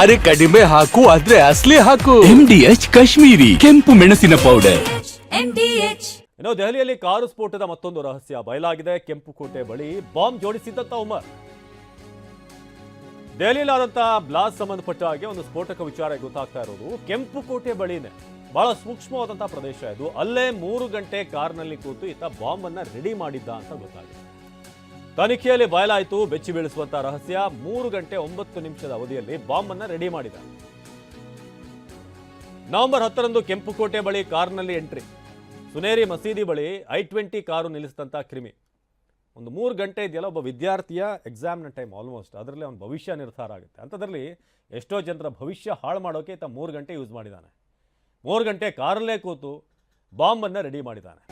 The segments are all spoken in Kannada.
ಅರೆ ಕಡಿಮೆ ಹಾಕು ಆದ್ರೆ ಅಸಲಿ ಹಾಕು MDH ಕಾಶ್ಮೀರಿ ಕೆಂಪು ಮೆಣಸಿನ ಪೌಡರ್. ಇನ್ನು ದೆಹಲಿಯಲ್ಲಿ ಕಾರು ಸ್ಫೋಟದ ಮತ್ತೊಂದು ರಹಸ್ಯ ಬಯಲಾಗಿದೆ. ಕೆಂಪುಕೋಟೆ ಬಳಿ ಬಾಂಬ್ ಜೋಡಿಸಿದ್ದಂತ ಉಮರ್. ದೆಹಲಿಯಲ್ಲಾದಂತಹ ಬ್ಲಾಸ್ಟ್ ಸಂಬಂಧಪಟ್ಟ ಹಾಗೆ ಒಂದು ಸ್ಫೋಟಕ ವಿಚಾರ ಗೊತ್ತಾಗ್ತಾ ಇರೋದು ಕೆಂಪುಕೋಟೆ ಬಳಿನೇ. ಬಹಳ ಸೂಕ್ಷ್ಮವಾದಂತಹ ಪ್ರದೇಶ ಇದು. ಅಲ್ಲೇ 3 ಗಂಟೆ ಕಾರ್ನಲ್ಲಿ ಕೂತು ಈತ ಬಾಂಬ್ ಅನ್ನ ರೆಡಿ ಮಾಡಿದ್ದ ಅಂತ ಗೊತ್ತಾಗಿದೆ. ತನಿಖೆಯಲ್ಲಿ ಬಯಲಾಯಿತು ಬೆಚ್ಚಿ ಬೀಳಿಸುವಂತಹ ರಹಸ್ಯ. 3 ಗಂಟೆ 9 ನಿಮಿಷದ ಅವಧಿಯಲ್ಲಿ ಬಾಂಬ್ ಅನ್ನ ರೆಡಿ ಮಾಡಿದ. ನವೆಂಬರ್ 10ರಂದು ಕೆಂಪುಕೋಟೆ ಬಳಿ ಕಾರ್ನಲ್ಲಿ ಎಂಟ್ರಿ. ಸುನೇರಿ ಮಸೀದಿ ಬಳಿ I-20 ಕಾರು ನಿಲ್ಲಿಸಿದಂತ ಕ್ರಿಮಿ. ಒಂದು 3 ಗಂಟೆ ಇದೆಯಲ್ಲ, ಒಬ್ಬ ವಿದ್ಯಾರ್ಥಿಯ ಎಕ್ಸಾಮ್ನ ಟೈಮ್ ಆಲ್ಮೋಸ್ಟ್, ಅದರಲ್ಲಿ ಅವನ ಭವಿಷ್ಯ ನಿರ್ಧಾರ ಆಗುತ್ತೆ. ಅಂಥದ್ರಲ್ಲಿ ಎಷ್ಟೋ ಜನರ ಭವಿಷ್ಯ ಹಾಳು ಮಾಡೋಕೆ ಈತ 3 ಗಂಟೆ ಯೂಸ್ ಮಾಡಿದ್ದಾನೆ. 3 ಗಂಟೆ ಕಾರಲ್ಲೇ ಕೂತು ಬಾಂಬನ್ನು ರೆಡಿ ಮಾಡಿದ್ದಾನೆ.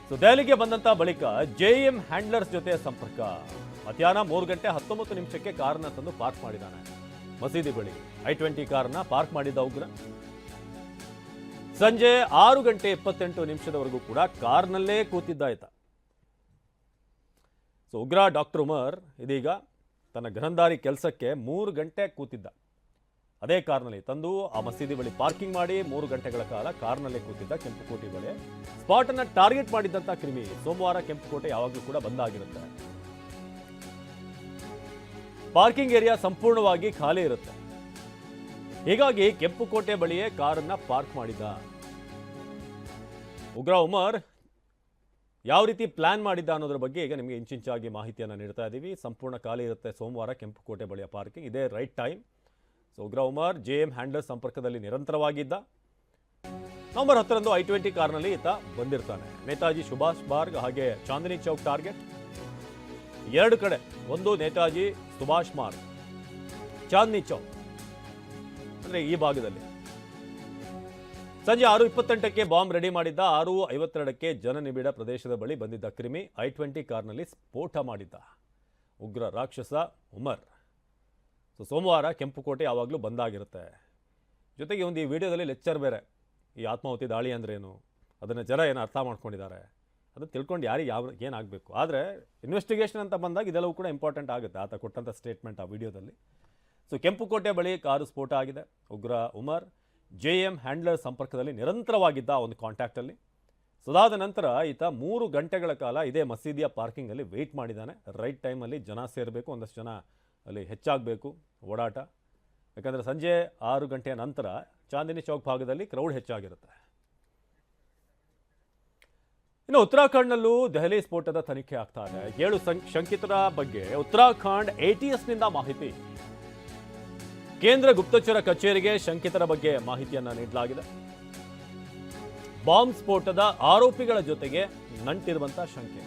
ಸೊ ದೆಹಲಿಗೆ ಬಂದಂತ ಬಳಿಕ JM ಹ್ಯಾಂಡ್ಲರ್ಸ್ ಜೊತೆ ಸಂಪರ್ಕ. ಮಧ್ಯಾಹ್ನ 3 ಗಂಟೆ 19 ನಿಮಿಷಕ್ಕೆ ಕಾರನ್ನ ತಂದು ಪಾರ್ಕ್ ಮಾಡಿದ್ದಾನೆ ಮಸೀದಿ ಬಳಿ. I-20 ಕಾರನ್ನ ಪಾರ್ಕ್ ಮಾಡಿದ್ದ ಉಗ್ರ ಸಂಜೆ 6 ಗಂಟೆ 28 ನಿಮಿಷದವರೆಗೂ ಕೂಡ ಕಾರ್ನಲ್ಲೇ ಕೂತಿದ್ದ ಆಯ್ತ. ಸೊ ಉಗ್ರ ಡಾಕ್ಟರ್ ಉಮರ್ ಇದೀಗ ತನ್ನ ಗೃಹದಾರಿ ಕೆಲಸಕ್ಕೆ 3 ಗಂಟೆ ಕೂತಿದ್ದ. ಅದೇ ಕಾರ್ನಲ್ಲಿ ತಂದು ಆ ಮಸೀದಿ ಬಳಿ ಪಾರ್ಕಿಂಗ್ ಮಾಡಿ 3 ಗಂಟೆಗಳ ಕಾಲ ಕಾರ್ನಲ್ಲೇ ಕೂತಿದ್ದ. ಕೆಂಪುಕೋಟೆ ಬಳಿ ಸ್ಪಾಟ್ ಅನ್ನ ಟಾರ್ಗೆಟ್ ಮಾಡಿದ್ದಂತ ಕ್ರಿಮಿ. ಸೋಮವಾರ ಕೆಂಪುಕೋಟೆ ಯಾವಾಗಲೂ ಕೂಡ ಬಂದಾಗಿರುತ್ತೆ. ಪಾರ್ಕಿಂಗ್ ಏರಿಯಾ ಸಂಪೂರ್ಣವಾಗಿ ಖಾಲಿ ಇರುತ್ತೆ. ಹೀಗಾಗಿ ಕೆಂಪುಕೋಟೆ ಬಳಿಯೇ ಕಾರನ್ನ ಪಾರ್ಕ್ ಮಾಡಿದ್ದ ಉಗ್ರ ಉಮರ್. ಯಾವ ರೀತಿ ಪ್ಲಾನ್ ಮಾಡಿದ್ದ ಅನ್ನೋದ್ರ ಬಗ್ಗೆ ಈಗ ನಿಮಗೆ ಇಂಚಿಂಚಾಗಿ ಮಾಹಿತಿಯನ್ನು ನೀಡ್ತಾ ಇದ್ದೀವಿ. ಸಂಪೂರ್ಣ ಖಾಲಿ ಇರುತ್ತೆ ಸೋಮವಾರ ಕೆಂಪುಕೋಟೆ ಬಳಿಯ ಪಾರ್ಕಿಂಗ್. ಇದೇ ರೈಟ್ ಟೈಮ್. ಸೊ ಉಗ್ರ ಉಮರ್ JM ಹ್ಯಾಂಡ್ಲರ್ಸ್ ಸಂಪರ್ಕದಲ್ಲಿ ನಿರಂತರವಾಗಿದ್ದ. ನವೆಂಬರ್ 10ರಂದು I-20 ಕಾರ್ನಲ್ಲಿ ಈತ ಬಂದಿರ್ತಾನೆ. ನೇತಾಜಿ ಸುಭಾಷ್ ಮಾರ್ಗ್ ಹಾಗೆ ಚಾಂದಿನಿ ಚೌಕ್ ಟಾರ್ಗೆಟ್. 2 ಕಡೆ, ಒಂದು ನೇತಾಜಿ ಸುಭಾಷ್ ಮಾರ್ಗ್, ಚಾಂದಿನಿ ಚೌಕ್, ಅಂದ್ರೆ ಈ ಭಾಗದಲ್ಲಿ. ಸಂಜೆ 6:28ಕ್ಕೆ ಬಾಂಬ್ ರೆಡಿ ಮಾಡಿದ್ದ. 6:52ಕ್ಕೆ ಜನನಿಬಿಡ ಪ್ರದೇಶದ ಬಳಿ ಬಂದಿದ್ದ ಕ್ರಿಮಿ I-20 ಕಾರ್ನಲ್ಲಿ ಸ್ಫೋಟ ಮಾಡಿದ್ದ ಉಗ್ರ ರಾಕ್ಷಸ ಉಮರ್. ಸೊ ಸೋಮವಾರ ಕೆಂಪುಕೋಟೆ ಯಾವಾಗಲೂ ಬಂದಾಗಿರುತ್ತೆ. ಜೊತೆಗೆ ಒಂದು ಈ ವಿಡಿಯೋದಲ್ಲಿ ಲೆಕ್ಚರ್ ಬೇರೆ. ಈ ಆತ್ಮಾಹುತಿ ದಾಳಿ ಅಂದ್ರೇನು, ಅದನ್ನು ಜನ ಏನು ಅರ್ಥ ಮಾಡ್ಕೊಂಡಿದ್ದಾರೆ, ಅದನ್ನು ತಿಳ್ಕೊಂಡು ಯಾರಿಗೆ ಏನಾಗಬೇಕು. ಆದರೆ ಇನ್ವೆಸ್ಟಿಗೇಷನ್ ಅಂತ ಬಂದಾಗ ಇದೆಲ್ಲವೂ ಕೂಡ ಇಂಪಾರ್ಟೆಂಟ್ ಆಗುತ್ತೆ. ಆತ ಕೊಟ್ಟಂಥ ಸ್ಟೇಟ್ಮೆಂಟ್ ಆ ವಿಡಿಯೋದಲ್ಲಿ. ಸೊ ಕೆಂಪುಕೋಟೆ ಬಳಿ ಕಾರು ಸ್ಫೋಟ ಆಗಿದೆ. ಉಗ್ರ ಉಮರ್ JM ಹ್ಯಾಂಡ್ಲರ್ ಸಂಪರ್ಕದಲ್ಲಿ ನಿರಂತರವಾಗಿದ್ದ ಒಂದು ಕಾಂಟ್ಯಾಕ್ಟಲ್ಲಿ. ಸದಾದ ನಂತರ ಈತ 3 ಗಂಟೆಗಳ ಕಾಲ ಇದೇ ಮಸೀದಿಯ ಪಾರ್ಕಿಂಗಲ್ಲಿ ವೆಯ್ಟ್ ಮಾಡಿದ್ದಾನೆ. ರೈಟ್ ಟೈಮಲ್ಲಿ ಜನ ಸೇರಬೇಕು, ಒಂದಷ್ಟು ಜನ ಅಲ್ಲಿ ಹೆಚ್ಚಾಗಬೇಕು ಓಡಾಟ. ಯಾಕಂದರೆ ಸಂಜೆ 6 ಗಂಟೆಯ ನಂತರ ಚಾಂದಿನಿ ಚೌಕ್ ಭಾಗದಲ್ಲಿ ಕ್ರೌಡ್ ಹೆಚ್ಚಾಗಿರುತ್ತೆ. ಇನ್ನು ಉತ್ತರಾಖಂಡ್ನಲ್ಲೂ ದೆಹಲಿ ಸ್ಫೋಟದ ತನಿಖೆ ಆಗ್ತಾ ಇದೆ. 7 ಶಂಕಿತರ ಬಗ್ಗೆ ಉತ್ತರಾಖಂಡ್ ATSನಿಂದ ಮಾಹಿತಿ. ಕೇಂದ್ರ ಗುಪ್ತಚರ ಕಚೇರಿಗೆ ಶಂಕಿತರ ಬಗ್ಗೆ ಮಾಹಿತಿಯನ್ನು ನೀಡಲಾಗಿದೆ. ಬಾಂಬ್ ಸ್ಫೋಟದ ಆರೋಪಿಗಳ ಜೊತೆಗೆ ನಂಟಿರುವಂತಹ ಶಂಕೆ.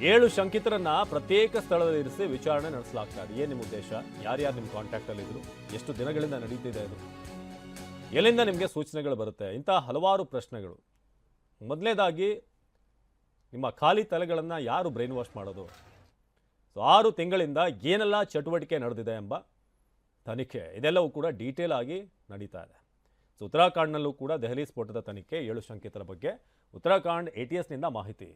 7 ಶಂಕಿತರನ್ನ ಪ್ರತ್ಯೇಕ ಸ್ಥಳದಲ್ಲಿ ಇರಿಸಿ ವಿಚಾರಣೆ ನಡೆಸಲಾಗ್ತಾ ಇದೆ. ಏನು ನಿಮ್ಮ ಉದ್ದೇಶ, ಯಾರ್ಯಾರು ನಿಮ್ಮ ಕಾಂಟ್ಯಾಕ್ಟ್ ಅಲ್ಲಿ ಇದ್ರು, ಎಷ್ಟು ದಿನಗಳಿಂದ ನಡೀತಿದೆ ಇದು, ಎಲ್ಲಿಂದ ನಿಮಗೆ ಸೂಚನೆಗಳು ಬರುತ್ತೆ, ಇಂತಹ ಹಲವಾರು ಪ್ರಶ್ನೆಗಳು. ಮೊದಲನೇದಾಗಿ ನಿಮ್ಮ ಖಾಲಿ ತಲೆಗಳನ್ನು ಯಾರು ಬ್ರೈನ್ ವಾಶ್ ಮಾಡೋದು. ಸೊ 6 ತಿಂಗಳಿಂದ ಏನೆಲ್ಲ ಚಟುವಟಿಕೆ ನಡೆದಿದೆ ಎಂಬ ತನಿಖೆ, ಇದೆಲ್ಲವೂ ಕೂಡ ಡೀಟೇಲ್ ಆಗಿ ನಡೀತಾ ಇದೆ. ಸೊ ಉತ್ತರಾಖಂಡ್ನಲ್ಲೂ ಕೂಡ ದೆಹಲಿ ಸ್ಫೋಟದ ತನಿಖೆ. 7 ಶಂಕಿತರ ಬಗ್ಗೆ ಉತ್ತರಾಖಂಡ್ ATSನಿಂದ ಮಾಹಿತಿ.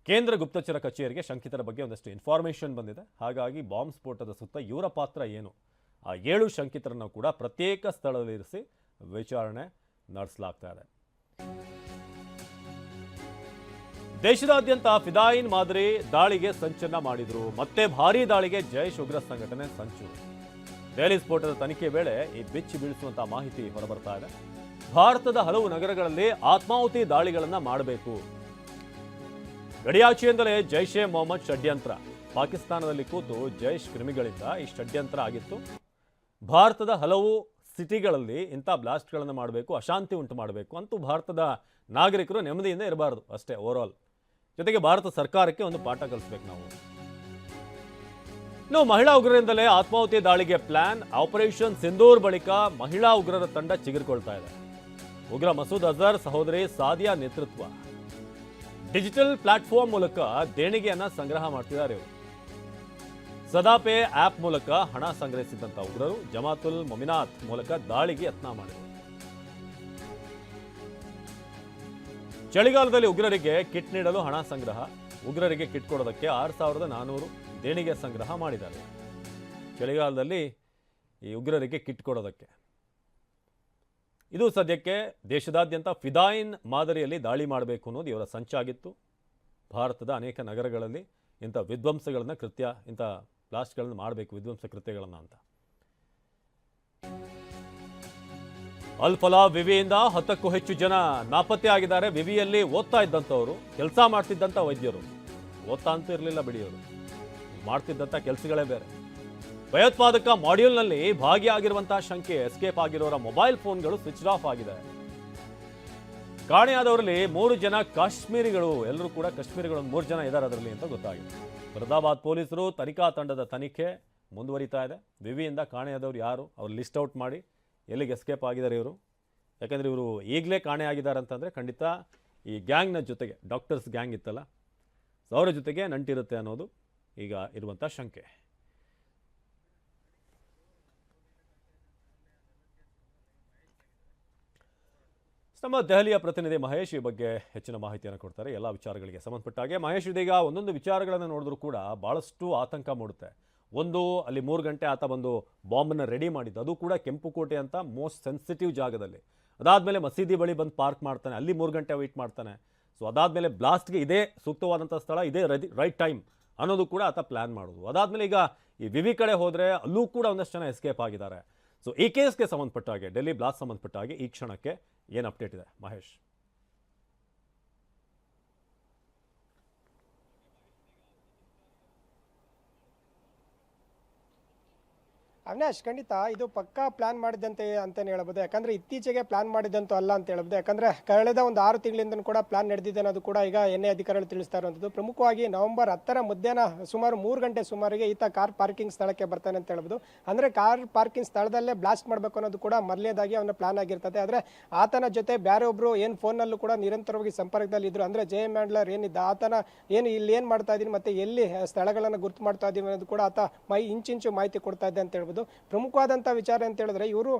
ಕೇಂದ್ರ ಗುಪ್ತಚರ ಕಚೇರಿಗೆ ಶಂಕಿತರ ಬಗ್ಗೆ ಒಂದಷ್ಟು ಇನ್ಫಾರ್ಮೇಷನ್ ಬಂದಿದೆ. ಹಾಗಾಗಿ ಬಾಂಬ್ ಸ್ಫೋಟದ ಸುತ್ತ ಇವರ ಪಾತ್ರ ಏನು, ಆ 7 ಶಂಕಿತರನ್ನು ಕೂಡ ಪ್ರತ್ಯೇಕ ಸ್ಥಳದಲ್ಲಿರಿಸಿ ವಿಚಾರಣೆ ನಡೆಸಲಾಗ್ತಾ ಇದೆ. ದೇಶದಾದ್ಯಂತ ಫಿದಾಯಿನ್ ಮಾದರಿ ದಾಳಿಗೆ ಸಂಚನ್ನ ಮಾಡಿದ್ರು. ಮತ್ತೆ ಭಾರೀ ದಾಳಿಗೆ ಜೈಷ್ ಉಗ್ರ ಸಂಘಟನೆ ಸಂಚು. ದೆಹಲಿ ಸ್ಫೋಟದ ತನಿಖೆ ವೇಳೆ ಈ ಬೆಚ್ಚಿ ಬೀಳಿಸುವಂತಹ ಮಾಹಿತಿ ಹೊರಬರ್ತಾ ಇದೆ. ಭಾರತದ ಹಲವು ನಗರಗಳಲ್ಲಿ ಆತ್ಮಾಹುತಿ ದಾಳಿಗಳನ್ನು ಮಾಡಬೇಕು. ಗಡಿಯಾಚೆಯಿಂದಲೇ ಜೈಷೆ ಮೊಹಮ್ಮದ್ ಷಡ್ಯಂತ್ರ. ಪಾಕಿಸ್ತಾನದಲ್ಲಿ ಕೂತು ಜೈಷ್ ಕ್ರಿಮಿಗಳಿಂದ ಈ ಷಡ್ಯಂತ್ರ ಆಗಿತ್ತು. ಭಾರತದ ಹಲವು ಸಿಟಿಗಳಲ್ಲಿ ಇಂಥ ಬ್ಲಾಸ್ಟ್ಗಳನ್ನು ಮಾಡಬೇಕು, ಅಶಾಂತಿ ಉಂಟು ಮಾಡಬೇಕು. ಅಂತೂ ಭಾರತದ ನಾಗರಿಕರು ನೆಮ್ಮದಿಯಿಂದ ಇರಬಾರ್ದು ಅಷ್ಟೇ ಓವರ್. ಜೊತೆಗೆ ಭಾರತ ಸರ್ಕಾರಕ್ಕೆ ಒಂದು ಪಾಠ ಕಲಿಸ್ಬೇಕು ನಾವು. ಇನ್ನು ಮಹಿಳಾ ಉಗ್ರರಿಂದಲೇ ಆತ್ಮಾಹುತಿ ದಾಳಿಗೆ ಪ್ಲಾನ್. ಆಪರೇಷನ್ ಸಿಂಧೂರ್ ಬಳಿಕ ಮಹಿಳಾ ಉಗ್ರರ ತಂಡ ಚಿಗುರಿಕೊಳ್ತಾ ಇದೆ. ಉಗ್ರ ಮಸೂದ್ ಅಜರ್ ಸಹೋದರಿ ಸಾದಿಯಾ ನೇತೃತ್ವ ಡಿಜಿಟಲ್ ಪ್ಲಾಟ್ಫಾರ್ಮ್ ಮೂಲಕ ದೇಣಿಗೆಯನ್ನ ಸಂಗ್ರಹ ಮಾಡ್ತಿದ್ದಾರೆ. ಇವರು ಸದಾಪೆ ಆಪ್ ಮೂಲಕ ಹಣ ಸಂಗ್ರಹಿಸಿದಂತ ಉಗ್ರರು ಜಮಾತುಲ್ ಮೊಮಿನಾತ್ ಮೂಲಕ ದಾಳಿಗೆ ಯತ್ನ ಮಾಡಿದರು. ಚಳಿಗಾಲದಲ್ಲಿ ಉಗ್ರರಿಗೆ ಕಿಟ್ ನೀಡಲು ಹಣ ಸಂಗ್ರಹ. ಉಗ್ರರಿಗೆ ಕಿಟ್ ಕೊಡೋದಕ್ಕೆ 6,400 ದೇಣಿಗೆ ಸಂಗ್ರಹ ಮಾಡಿದ್ದಾರೆ. ಚಳಿಗಾಲದಲ್ಲಿ ಈ ಉಗ್ರರಿಗೆ ಕಿಟ್ ಕೊಡೋದಕ್ಕೆ. ಇದು ಸದ್ಯಕ್ಕೆ ದೇಶದಾದ್ಯಂತ ಫಿದಾಯಿನ್ ಮಾದರಿಯಲ್ಲಿ ದಾಳಿ ಮಾಡಬೇಕು ಅನ್ನೋದು ಇವರ ಸಂಚಾಗಿತ್ತು. ಭಾರತದ ಅನೇಕ ನಗರಗಳಲ್ಲಿ ಇಂಥ ವಿಧ್ವಂಸಗಳನ್ನ ಇಂಥ ಬ್ಲಾಸ್ಟ್ಗಳನ್ನು ಮಾಡಬೇಕು, ವಿಧ್ವಂಸ ಕೃತ್ಯಗಳನ್ನು ಅಂತ. ಅಲ್-ಫಲಾ ವಿವಿಯಿಂದ 10ಕ್ಕೂ ಹೆಚ್ಚು ಜನ ನಾಪತ್ತೆ ಆಗಿದ್ದಾರೆ. ವಿವಿಯಲ್ಲಿ ಓದ್ತಾ ಇದ್ದಂಥವ್ರು, ಕೆಲಸ ಮಾಡ್ತಿದ್ದಂಥ ವೈದ್ಯರು, ಓದ್ತಾ ಅಂತೂ ಇರಲಿಲ್ಲ ಬಿಡಿಯವರು, ಮಾಡ್ತಿದ್ದಂಥ ಕೆಲಸಗಳೇ ಬೇರೆ. ಭಯೋತ್ಪಾದಕ ಮಾಡ್ಯೂಲ್ನಲ್ಲಿ ಭಾಗಿಯಾಗಿರುವಂತಹ ಶಂಕೆ, ಎಸ್ಕೇಪ್ ಆಗಿರೋರ ಮೊಬೈಲ್ ಫೋನ್ಗಳು ಸ್ವಿಚ್ ಆಫ್ ಆಗಿದೆ. ಕಾಣೆಯಾದವರಲ್ಲಿ 3 ಜನ ಕಾಶ್ಮೀರಿಗಳು, ಎಲ್ಲರೂ ಕೂಡ ಕಾಶ್ಮೀರಿಗಳು, 3 ಜನ ಇದ್ದಾರೆ ಅದರಲ್ಲಿ ಅಂತ ಗೊತ್ತಾಗಿದೆ. ಫರೀದಾಬಾದ್ ಪೊಲೀಸರು ತನಿಖಾ ತಂಡದ ತನಿಖೆ ಮುಂದುವರಿತಾ ಇದೆ. ವಿವಿಯಿಂದ ಕಾಣೆಯಾದವರು ಯಾರು, ಅವ್ರು ಲಿಸ್ಟ್ ಔಟ್ ಮಾಡಿ ಎಲ್ಲಿಗೆ ಎಸ್ಕೇಪ್ ಆಗಿದ್ದಾರೆ ಇವರು. ಯಾಕಂದರೆ ಇವರು ಈಗಲೇ ಕಾಣೆ ಆಗಿದ್ದಾರೆ ಅಂತಂದರೆ ಖಂಡಿತ ಈ ಗ್ಯಾಂಗ್ನ ಜೊತೆಗೆ, ಡಾಕ್ಟರ್ಸ್ ಗ್ಯಾಂಗ್ ಇತ್ತಲ್ಲ, ಅವರ ಜೊತೆಗೆ ನಂಟಿರುತ್ತೆ ಅನ್ನೋದು ಈಗ ಇರುವಂಥ ಶಂಕೆ. ನಮ್ಮ ದೆಹಲಿಯ ಪ್ರತಿನಿಧಿ ಮಹೇಶ್ ಈ ಬಗ್ಗೆ ಹೆಚ್ಚಿನ ಮಾಹಿತಿಯನ್ನು ಕೊಡ್ತಾರೆ. ಎಲ್ಲ ವಿಚಾರಗಳಿಗೆ ಸಂಬಂಧಪಟ್ಟ ಹಾಗೆ ಮಹೇಶ್, ಇದೀಗ ಒಂದೊಂದು ವಿಚಾರಗಳನ್ನು ನೋಡಿದ್ರೂ ಕೂಡ ಭಾಳಷ್ಟು ಆತಂಕ ಮೂಡುತ್ತೆ. ಒಂದು, ಅಲ್ಲಿ 3 ಗಂಟೆ ಆತ ಬಂದು ಬಾಂಬನ್ನು ರೆಡಿ ಮಾಡಿದ್ದು, ಅದು ಕೂಡ ಕೆಂಪುಕೋಟೆ ಅಂತ ಮೋಸ್ಟ್ ಸೆನ್ಸಿಟಿವ್ ಜಾಗದಲ್ಲಿ. ಅದಾದಮೇಲೆ ಮಸೀದಿ ಬಳಿ ಬಂದು ಪಾರ್ಕ್ ಮಾಡ್ತಾನೆ, ಅಲ್ಲಿ 3 ಗಂಟೆ ವೆಯ್ಟ್ ಮಾಡ್ತಾನೆ. ಸೊ ಅದಾದಮೇಲೆ ಬ್ಲಾಸ್ಟ್ಗೆ ಇದೇ ಸೂಕ್ತವಾದಂಥ ಸ್ಥಳ, ಇದೇ ರೈಟ್ ಟೈಮ್ ಅನ್ನೋದು ಕೂಡ ಆತ ಪ್ಲ್ಯಾನ್ ಮಾಡೋದು. ಅದಾದಮೇಲೆ ಈಗ ಈ ವಿವಿ ಕಡೆ ಹೋದರೆ ಅಲ್ಲೂ ಕೂಡ ಒಂದಷ್ಟು ಜನ ಎಸ್ಕೇಪ್ ಆಗಿದ್ದಾರೆ. ಸೊ ಈ ಕೇಸ್ಗೆ ಸಂಬಂಧಪಟ್ಟ ಹಾಗೆ, ಡೆಲ್ಲಿ ಬ್ಲಾಸ್ಟ್ ಸಂಬಂಧಪಟ್ಟ ಹಾಗೆ ಈ ಕ್ಷಣಕ್ಕೆ ಏನು ಅಪ್ಡೇಟ್ ಇದೆ ಮಹೇಶ್? ಅವಿನಾಶ್, ಖಂಡಿತ ಇದು ಪಕ್ಕಾ ಪ್ಲಾನ್ ಮಾಡಿದಂತೆ ಅಂತಲೇ ಹೇಳ್ಬೋದು. ಯಾಕಂದರೆ ಇತ್ತೀಚೆಗೆ ಪ್ಲಾನ್ ಮಾಡಿದಂತೂ ಅಲ್ಲ ಅಂತ ಹೇಳ್ಬೋದು. ಯಾಕಂದರೆ ಕಳೆದ ಒಂದು 6 ತಿಂಗಳಿಂದ ಕೂಡ ಪ್ಲಾನ್ ನಡೆದಿದೆ ಅನ್ನೋದು ಕೂಡ ಈಗ ಎನ್ಐ ಅಧಿಕಾರಿಗಳು ತಿಳಿಸ್ತಾ ಇರುವಂಥದ್ದು. ಪ್ರಮುಖವಾಗಿ ನವೆಂಬರ್ 10ರ ಮಧ್ಯಾಹ್ನ ಸುಮಾರು 3 ಗಂಟೆ ಸುಮಾರಿಗೆ ಈತ ಕಾರ್ ಪಾರ್ಕಿಂಗ್ ಸ್ಥಳಕ್ಕೆ ಬರ್ತಾನೆ ಅಂತ ಹೇಳ್ಬೋದು. ಅಂದರೆ ಕಾರ್ ಪಾರ್ಕಿಂಗ್ ಸ್ಥಳದಲ್ಲೇ ಬ್ಲಾಸ್ಟ್ ಮಾಡಬೇಕು ಅನ್ನೋದು ಕೂಡ ಮೊದಲನೇದಾಗಿ ಅವನ ಪ್ಲಾನ್ ಆಗಿರ್ತದೆ. ಆದರೆ ಆತನ ಜೊತೆ ಬೇರೆ ಒಬ್ಬರು ಏನು ಫೋನ್ನಲ್ಲೂ ಕೂಡ ನಿರಂತರವಾಗಿ ಸಂಪರ್ಕದಲ್ಲಿ ಇದ್ರು. ಅಂದರೆ ಜೆ ಮ್ಯಾಂಡ್ಲರ್ ಏನಿದ್ದ, ಆತನ ಏನು ಇಲ್ಲಿ ಏನು ಮಾಡ್ತಾ ಇದ್ದೀನಿ ಮತ್ತು ಎಲ್ಲಿ ಸ್ಥಳಗಳನ್ನು ಗುರ್ತು ಮಾಡ್ತಾ ಇದ್ದೀವಿ ಅನ್ನೋದು ಕೂಡ ಆತ ಇಂಚಿಂಚು ಮಾಹಿತಿ ಕೊಡ್ತಾ ಇದ್ದೆ ಅಂತ ಹೇಳ್ಬೋದು. ಪ್ರಮುಖವಾದಂಥ ವಿಚಾರ ಅಂತ ಹೇಳಿದ್ರೆ ಇವರು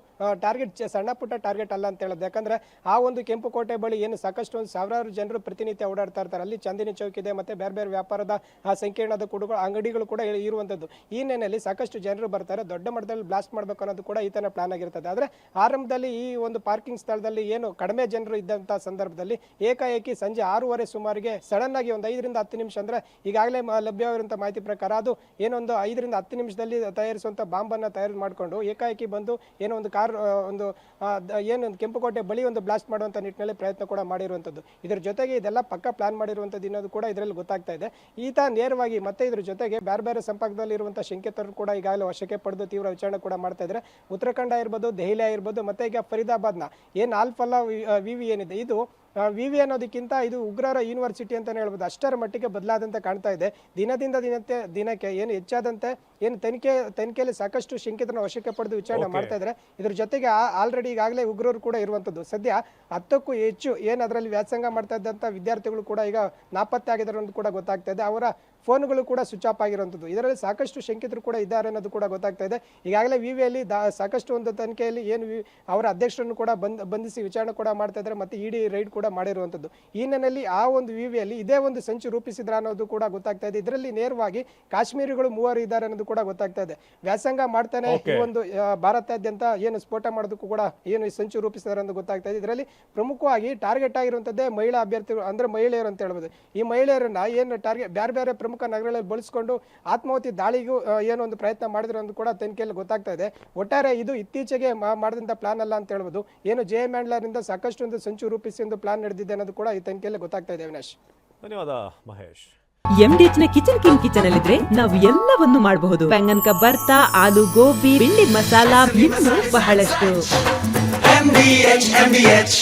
ಟಾರ್ಗೆಟ್ ಸಣ್ಣ ಪುಟ್ಟ ಟಾರ್ಗೆಟ್ ಅಲ್ಲ ಅಂತ ಹೇಳೋದು. ಯಾಕಂದ್ರೆ ಆ ಒಂದು ಕೆಂಪುಕೋಟೆ ಬಳಿ ಏನು ಸಾಕಷ್ಟು ಒಂದು 1000 ಜನರು ಪ್ರತಿನಿತ್ಯ ಓಡಾಡ್ತಾ ಇರ್ತಾರೆ. ಅಲ್ಲಿ ಚಾಂದಿನಿ ಚೌಕ್ ಇದೆ, ಮತ್ತೆ ಬೇರೆ ಬೇರೆ ವ್ಯಾಪಾರದ ಸಂಕೀರ್ಣದ ಅಂಗಡಿಗಳು ಕೂಡ ಇರುವಂಥದ್ದು. ಈ ನೆಲೆಯಲ್ಲಿ ಸಾಕಷ್ಟು ಜನರು ಬರ್ತಾರೆ. ದೊಡ್ಡ ಮಟ್ಟದಲ್ಲಿ ಬ್ಲಾಸ್ಟ್ ಮಾಡಬೇಕು ಅನ್ನೋದು ಕೂಡ ಈತನ ಪ್ಲಾನ್ ಆಗಿರ್ತದೆ. ಆದರೆ ಆರಂಭದಲ್ಲಿ ಈ ಒಂದು ಪಾರ್ಕಿಂಗ್ ಸ್ಥಳದಲ್ಲಿ ಏನು ಕಡಿಮೆ ಜನರು ಇದ್ದಂಥ ಸಂದರ್ಭದಲ್ಲಿ ಏಕಾಏಕಿ ಸಂಜೆ 6:30 ಸುಮಾರಿಗೆ ಸಡನ್ ಆಗಿ ಒಂದು 5 ರಿಂದ 10 ನಿಮಿಷ, ಅಂದ್ರೆ ಈಗಾಗಲೇ ಲಭ್ಯವಿರುವಂತಹ ಮಾಹಿತಿ ಪ್ರಕಾರ ಅದು ಏನೊಂದು 5 ರಿಂದ 10 ನಿಮಿಷದಲ್ಲಿ ತಯಾರಿಸುವಂಥ ಬಾಂಬನ್ನು ತಯಾರು ಮಾಡಿಕೊಂಡು ಏಕಾಏಕಿ ಬಂದು ಏನೋ ಒಂದು ಕಾರ್ ಒಂದು ಏನು ಕೆಂಪುಕೋಟೆ ಬಳಿ ಒಂದು ಬ್ಲಾಸ್ಟ್ ಮಾಡುವಂಥ ನಿಟ್ಟಿನಲ್ಲಿ ಪ್ರಯತ್ನ ಕೂಡ ಮಾಡಿರುವಂಥದ್ದು. ಇದರ ಜೊತೆಗೆ ಇದೆಲ್ಲ ಪಕ್ಕ ಪ್ಲಾನ್ ಮಾಡಿರುವಂಥದ್ದು ಅನ್ನೋದು ಕೂಡ ಇದರಲ್ಲಿ ಗೊತ್ತಾಗ್ತಾ ಇದೆ. ಈತ ನೇರವಾಗಿ ಮತ್ತೆ ಇದ್ರ ಜೊತೆಗೆ ಬೇರೆ ಬೇರೆ ಸಂಪರ್ಕದಲ್ಲಿ ಇರುವಂಥ ಶಂಕಿತರು ಕೂಡ ಈಗಾಗಲೇ ವಶಕ್ಕೆ ಪಡೆದು ತೀವ್ರ ವಿಚಾರಣೆ ಕೂಡ ಮಾಡ್ತಾ ಇದ್ದಾರೆ. ಉತ್ತರಾಖಂಡ ಇರ್ಬೋದು, ದೆಹಲಿ ಆಗಿರ್ಬೋದು, ಮತ್ತೆ ಈಗ ಫರೀದಾಬಾದ್ನ ಏನು ಅಲ್-ಫಲಾ ವಿವಿ ಏನಿದೆ, ಇದು ವಿವಿ ಅನ್ನೋದಕ್ಕಿಂತ ಇದು ಉಗ್ರರ ಯೂನಿವರ್ಸಿಟಿ ಅಂತಾನೆ ಹೇಳ್ಬೋದು. ಅಷ್ಟರ ಮಟ್ಟಿಗೆ ಬದಲಾದಂತೆ ಕಾಣ್ತಾ ಇದೆ. ದಿನದಿಂದ ದಿನಕ್ಕೆ ಏನು ಹೆಚ್ಚಾದಂತೆ ಏನು ತನಿಖೆಯಲ್ಲಿ ಸಾಕಷ್ಟು ಶಂಕಿತರನ್ನು ವಶಕ್ಕೆ ಪಡೆದು ವಿಚಾರಣೆ ಮಾಡ್ತಾ ಇದ್ದಾರೆ. ಇದ್ರ ಜೊತೆಗೆ ಆಲ್ರೆಡಿ ಈಗಾಗಲೇ ಉಗ್ರರು ಕೂಡ ಇರುವಂಥದ್ದು. ಸದ್ಯ 10ಕ್ಕೂ ಹೆಚ್ಚು ಏನು ಅದರಲ್ಲಿ ವ್ಯಾಸಂಗ ಮಾಡ್ತಾ ಇದ್ದಂಥ ವಿದ್ಯಾರ್ಥಿಗಳು ಕೂಡ ಈಗ ನಾಪತ್ತೆ ಆಗಿದ್ದಾರೆ ಅನ್ನೋದು ಕೂಡ ಗೊತ್ತಾಗ್ತಾ ಇದೆ. ಅವರ ಫೋನ್ಗಳು ಕೂಡ ಸ್ವಿಚ್ ಆಫ್ ಆಗಿರುವಂಥದ್ದು. ಇದರಲ್ಲಿ ಸಾಕಷ್ಟು ಶಂಕಿತರು ಕೂಡ ಇದ್ದಾರೆ ಅನ್ನೋದು ಕೂಡ ಗೊತ್ತಾಗ್ತಾ ಇದೆ. ಈಗಾಗಲೇ ವಿವಿಯಲ್ಲಿ ಸಾಕಷ್ಟು ಒಂದು ತನಿಖೆಯಲ್ಲಿ ಏನು ಅವರ ಅಧ್ಯಕ್ಷರನ್ನು ಕೂಡ ಬಂಧಿಸಿ ವಿಚಾರಣೆ ಕೂಡ ಮಾಡ್ತಾ ಇದ್ದಾರೆ, ಮತ್ತೆ ಇಡಿ ರೈಡ್ ಕೂಡ ಮಾಡಿರುವಂಥದ್ದು. ಈ ಹಿನ್ನೆಲೆಯಲ್ಲಿ ಆ ಒಂದು ವಿವಿಯಲ್ಲಿ ಇದೇ ಒಂದು ಸಂಚು ರೂಪಿಸಿದ್ರ ಅನ್ನೋದು ಕೂಡ ಗೊತ್ತಾಗ್ತಾ ಇದೆ. ಇದರಲ್ಲಿ ನೇರವಾಗಿ ಕಾಶ್ಮೀರಿಗಳು 3 ಇದ್ದಾರೆ ಅನ್ನೋದು ಕೂಡ ಗೊತ್ತಾಗ್ತಾ ಇದೆ. ವ್ಯಾಸಂಗ ಮಾಡ್ತಾನೆ ಈ ಒಂದು ಭಾರತಾದ್ಯಂತ ಏನು ಸ್ಫೋಟ ಮಾಡೋದಕ್ಕೂ ಕೂಡ ಏನು ಸಂಚು ರೂಪಿಸಿದ್ದಾರೆ ಅನ್ನೋದು ಗೊತ್ತಾಗ್ತಾ ಇದೆ. ಇದರಲ್ಲಿ ಪ್ರಮುಖವಾಗಿ ಟಾರ್ಗೆಟ್ ಆಗಿರುವಂಥದ್ದೇ ಮಹಿಳಾ ಅಭ್ಯರ್ಥಿಗಳು, ಅಂದ್ರೆ ಮಹಿಳೆಯರು ಅಂತ ಹೇಳ್ಬೋದು. ಈ ಮಹಿಳೆಯರನ್ನ ಏನು ಟಾರ್ಗೆಟ್ ಬೇರೆ ಬೇರೆ ಪ್ರಮುಖ ನಗರಗಳಲ್ಲಿ ಬಳಸಿಕೊಂಡು ಆತ್ಮಾಹುತಿ ದಾಳಿಗೂ ಏನೋ ಒಂದು ಪ್ರಯತ್ನ ಮಾಡಿದ್ರು ಅಂತ ಕೂಡ ತನಿಖೆಯಲ್ಲಿ ಗೊತ್ತಾಗ್ತಾ ಇದೆ. ಒಟ್ಟಾರೆ ಇದು ಇತ್ತೀಚೆಗೆ ಮಾಡಿದಂಥ ಪ್ಲಾನ್ ಅಲ್ಲ ಅಂತ ಹೇಳ್ಬೋದು. ಏನು ಜೆ ಮ್ಯಾಂಡ್ಲರ್ ಇಂದ ಸಾಕಷ್ಟು ಒಂದು ಸಂಚು ರೂಪಿಸಿ ಒಂದು ಪ್ಲಾನ್ ನಡೆದಿದೆ ಅನ್ನೋದು ಕೂಡ ಈ ತನಿಖೆಯಲ್ಲಿ ಗೊತ್ತಾಗ್ತಾ ಇದೆ. ಅವಿನಾಶ್, ಧನ್ಯವಾದ ಮಹೇಶ್. MDH ನ ಕಿಚನ್ ಅಲ್ಲಿ ಇದ್ರೆ ನಾವು ಎಲ್ಲವನ್ನು ಮಾಡಬಹುದು. ಬೆಂಗನ್ಕ ಬರ್ತಾ, ಆಲೂ ಗೋಬಿ, ಬೆಂಡಿ ಮಸಾಲಾ, ಇನ್ನೂ ಬಹಳಷ್ಟು. MDH